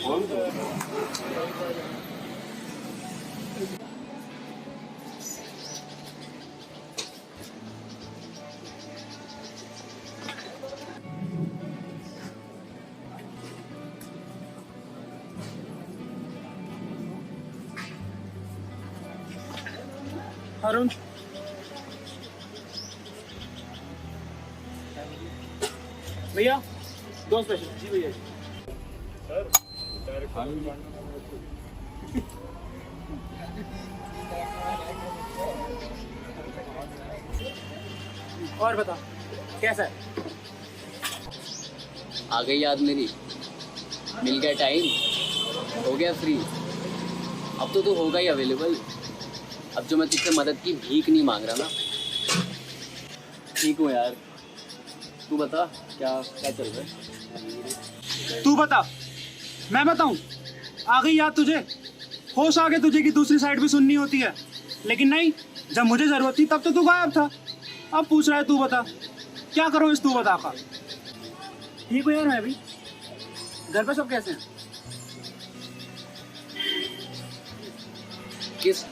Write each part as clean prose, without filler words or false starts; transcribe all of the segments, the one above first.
अरुण, भैया 2 स्पेशल। जी भैया। सर और बता कैसा है? आ गई याद मेरी, मिल गया टाइम, हो गया फ्री। अब तो तू होगा ही अवेलेबल। अब जो मैं तुझसे मदद की भीख नहीं मांग रहा ना। ठीक हूँ यार, तू बता क्या क्या चल रहा है? तू बता, मैं बताऊं? आ गई याद तुझे? होश आ गए तुझे कि दूसरी साइड भी सुननी होती है, लेकिन नहीं, जब मुझे जरूरत थी तब तो तू गायब था। अब पूछ रहा है तू बता, क्या करूं इस तू बता का? ठीक हूँ यार मैं भी। घर पे सब कैसे हैं? किस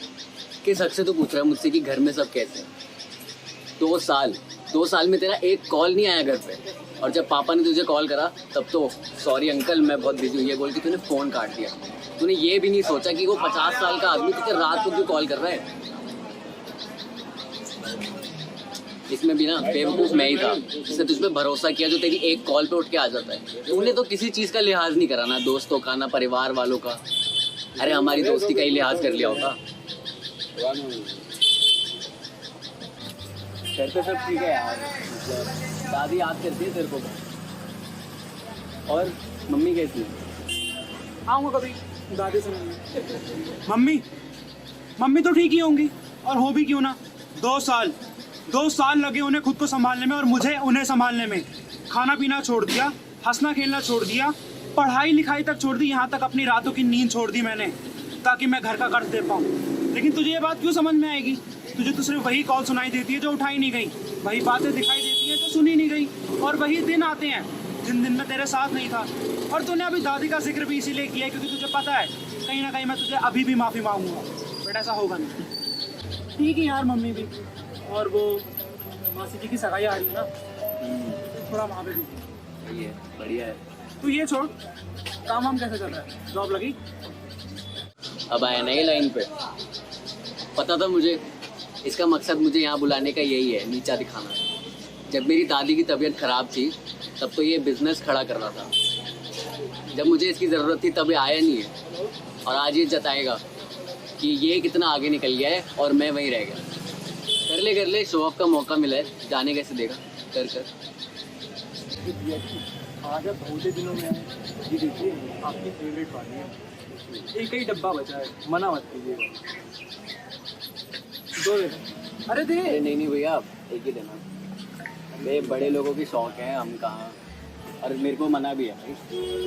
किस हद से तू पूछ रहा है मुझसे कि घर में सब कैसे हैं? 2 साल में तेरा एक कॉल नहीं आया घर पे। और जब पापा ने तुझे कॉल करा तब तो सॉरी अंकल मैं बहुत बिजी हूँ ये बोल के तूने फ़ोन काट दिया। तूने ये भी नहीं सोचा कि वो 50 साल का आदमी तुझे रात को क्यों कॉल कर रहा है। इसमें भी ना बेवकूफ़ मैं ही था जिसने तुझ पे भरोसा किया, जो तेरी एक कॉल पे उठ के आ जाता है। तूने तो किसी चीज़ का लिहाज नहीं करा, ना दोस्तों का ना परिवार वालों का। अरे हमारी दोस्ती का ही लिहाज कर लिया होता। घर पे सब ठीक है यार, दादी याद करती है तेरे को। और मम्मी कैसी है? आऊँगा कभी दादी से मिलने। मम्मी तो ठीक ही होंगी, और हो भी क्यों ना। 2 साल लगे उन्हें खुद को संभालने में और मुझे उन्हें संभालने में। खाना पीना छोड़ दिया, हंसना खेलना छोड़ दिया, पढ़ाई लिखाई तक छोड़ दी, यहाँ तक अपनी रातों की नींद छोड़ दी मैंने, ताकि मैं घर का कर्ज दे पाऊँ। लेकिन तुझे ये बात क्यों समझ में आएगी? तुझे तो सिर्फ वही कॉल सुनाई देती है जो उठाई नहीं गई, वही बातें दिखाई देती हैं जो सुनी नहीं गई, और वही दिन आते हैं जिन दिन में तेरे साथ नहीं था। और तूने अभी दादी का जिक्र भी इसीलिए किया है क्योंकि तुझे पता है कहीं ना कहीं मैं तुझे अभी भी माफ़ी मांगूंगा, बट ऐसा होगा नहीं। ठीक है यार, मम्मी भी और वो मासी जी की सगाई आ रही है ना, थोड़ा वहाँ पे भी सही है, बढ़िया है। तू ये छोड़, काम वाम कैसे चल रहा है? जॉब लगी? अब आया नई लाइन पे। पता था मुझे, इसका मकसद मुझे यहाँ बुलाने का यही है, नीचा दिखाना। जब मेरी दादी की तबीयत खराब थी तब तो ये बिजनेस खड़ा कर रहा था। जब मुझे इसकी ज़रूरत थी तब ये आया नहीं है, और आज ये जताएगा कि ये कितना आगे निकल गया है और मैं वहीं रह गया। कर ले, शो ऑफ का मौका मिला है, जाने कैसे देगा, कर। आज आप बहुत दिनों में ये देखिए आपकी फेवरेट वाली है, एक ही डब्बा बचा है, मना मत कीजिएगा। 2 दे दो। अरे दे। अरे नहीं भैया, आप एक ही देना। मेरे बड़े लोगों की शौक है, हम कहाँ, और मेरे को मना भी है भाई।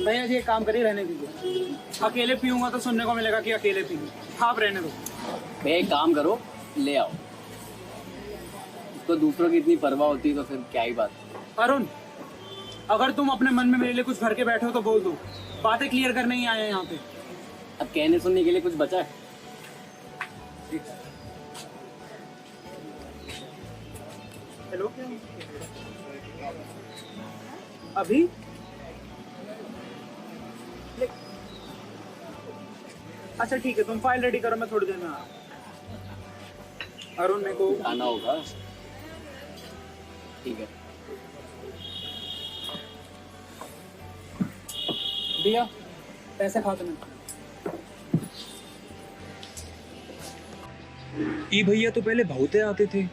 भैया जी एक काम करिए, रहने दीजिए। अकेले पीऊँगा तो सुनने को मिलेगा कि अकेले पी, आप रहने दो। भैया एक काम करो, ले आओ। उसको दूसरों की इतनी परवाह होती तो फिर क्या ही बात। अरुण, अगर तुम अपने मन में मेरे लिए कुछ भर के बैठे हो तो बोल दो, बातें क्लियर करने ही आए हैं यहाँ पे। अब कहने सुनने के लिए कुछ बचा है? हेलो, अभी अच्छा ठीक है, तुम फाइल रेडी करो, मैं थोड़ी देर में आ रहा हूँ। अरुण मेरे को आना होगा, ठीक है। भैया पैसे खाते में। ई भैया तो पहले बहुते आते थे,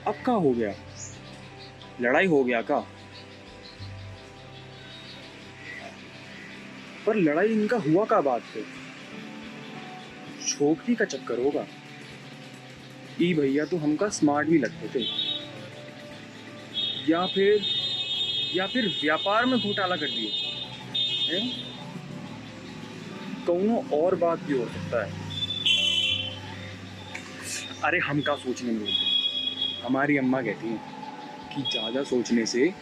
अब क्या हो गया? लड़ाई हो गया का? पर लड़ाई इनका हुआ का बात पे? छोकरी का चक्कर होगा। ई भैया तो हमका स्मार्ट भी लगते थे, या फिर व्यापार में घोटाला कर दिए हैं? कौनो और बात भी हो सकता है। अरे हम का सोचने में बोलते हैं, हमारी अम्मा कहती हैं कि ज़्यादा सोचने से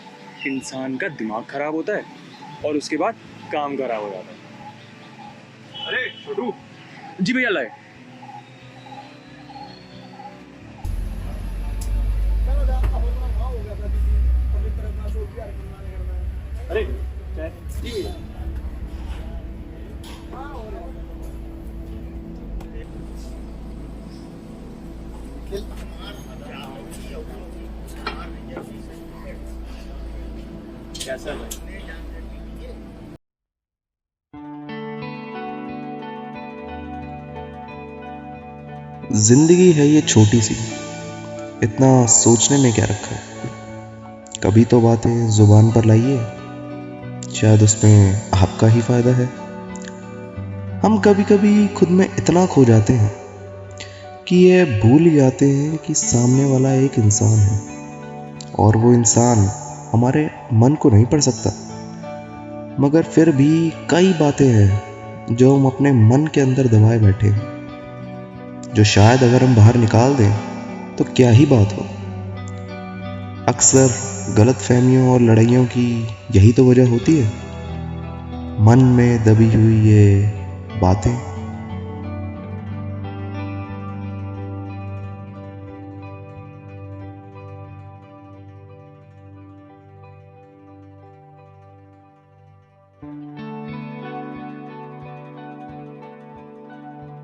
इंसान का दिमाग खराब होता है और उसके बाद काम खराब हो जाता है। अरे छोटू। जी भैया लाए। अरे चाय कैसा है? जिंदगी है ये छोटी सी, इतना सोचने में क्या रखा है। कभी तो बातें जुबान पर लाइए, शायद उसमें आपका ही फायदा है। हम कभी कभी खुद में इतना खो जाते हैं कि ये भूल ही जाते हैं कि सामने वाला एक इंसान है और वो इंसान हमारे मन को नहीं पढ़ सकता। मगर फिर भी कई बातें हैं जो हम अपने मन के अंदर दबाए बैठे हैं, जो शायद अगर हम बाहर निकाल दें तो क्या ही बात हो। अक्सर गलतफहमियों और लड़ाइयों की यही तो वजह होती है, मन में दबी हुई ये बातें।